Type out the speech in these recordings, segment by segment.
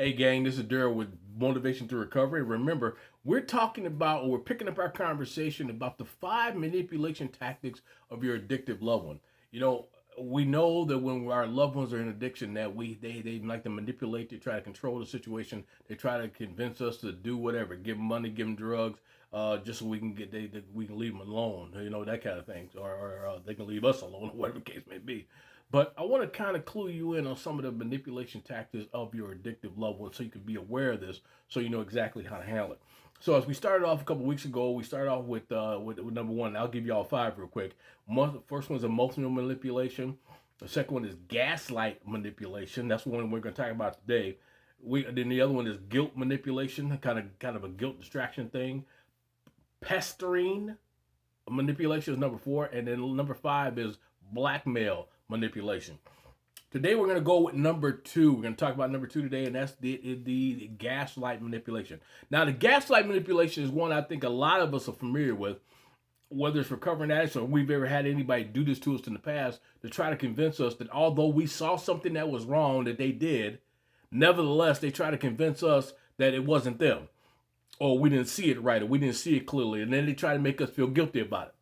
Hey, gang, this is Daryl with Motivation Through Recovery. Remember, we're picking up our conversation about the 5 manipulation tactics of your addictive loved one. You know, we know that when our loved ones are in addiction, that they like to manipulate, they try to control the situation, they try to convince us to do whatever, give them money, give them drugs, just so we can we can leave them alone, that kind of thing, or they can leave us alone, or whatever the case may be. But I want to kind of clue you in on some of the manipulation tactics of your addictive loved one so you can be aware of this so you know exactly how to handle it. So as we started off a couple weeks ago, we started off with number one. I'll give you all five real quick. First one is emotional manipulation. The second one is gaslight manipulation. That's the one we're going to talk about today. Then the other one is guilt manipulation, kind of a guilt distraction thing. Pestering manipulation is number four, and then number five is blackmail manipulation. Today we're going to go with number two. We're going to talk about number two today, and that's the gaslight manipulation. Now, the gaslight manipulation is one I think a lot of us are familiar with, whether it's recovering addicts or we've ever had anybody do this to us in the past to try to convince us that although we saw something that was wrong that they did, nevertheless, they try to convince us that it wasn't them, or we didn't see it right, or we didn't see it clearly, and then they try to make us feel guilty about it.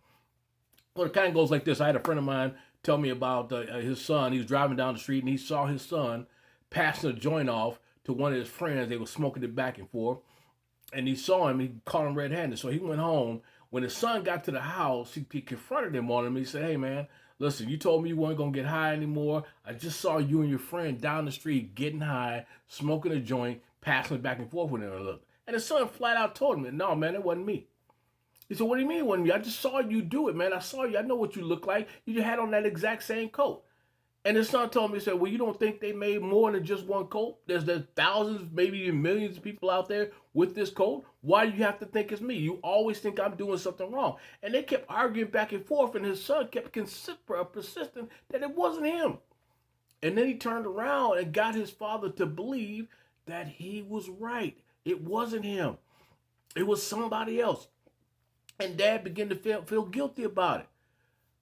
Well, it kind of goes like this. I had a friend of mine tell me about his son. He was driving down the street and he saw his son passing a joint off to one of his friends. They were smoking it back and forth. And he saw him. He caught him red-handed. So he went home. When his son got to the house, he confronted him on him. He said, "Hey, man, listen, you told me you weren't going to get high anymore. I just saw you and your friend down the street getting high, smoking a joint, passing it back and forth with him." And his son flat out told him, "No, man, it wasn't me." He said, "What do you mean it wasn't me? I just saw you do it, man. I saw you. I know what you look like. You just had on that exact same coat." And his son told me, he said, "Well, you don't think they made more than just one coat? There's thousands, maybe even millions of people out there with this coat. Why do you have to think it's me? You always think I'm doing something wrong." And they kept arguing back and forth, and his son kept persistent that it wasn't him. And then he turned around and got his father to believe that he was right. It wasn't him. It was somebody else. And dad began to feel guilty about it.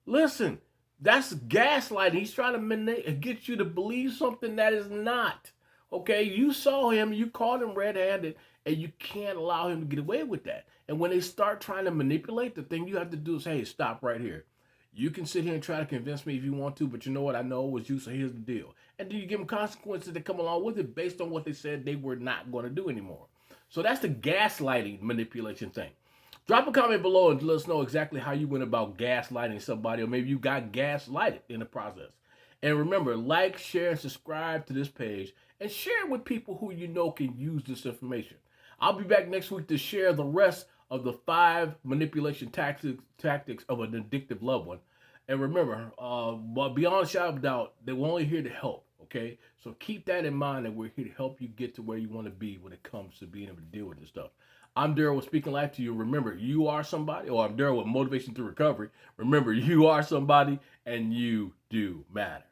Listen, that's gaslighting. He's trying to get you to believe something that is not. Okay, you saw him, you caught him red-handed, and you can't allow him to get away with that. And when they start trying to manipulate, the thing you have to do is, hey, stop right here. You can sit here and try to convince me if you want to, but you know what? I know it was you, so here's the deal. And then you give them consequences that come along with it based on what they said they were not going to do anymore. So that's the gaslighting manipulation thing. Drop a comment below and let us know exactly how you went about gaslighting somebody, or maybe you got gaslighted in the process. And remember, like, share, and subscribe to this page, and share it with people who you know can use this information. I'll be back next week to share the rest of the 5 manipulation tactics of an addictive loved one. And remember, but beyond a shadow of doubt, they were only here to help. Okay, so keep that in mind, that we're here to help you get to where you want to be when it comes to being able to deal with this stuff. I'm Daryl with Speaking Life to you. Remember, you are somebody, or I'm Daryl with Motivation Through Recovery. Remember, you are somebody and you do matter.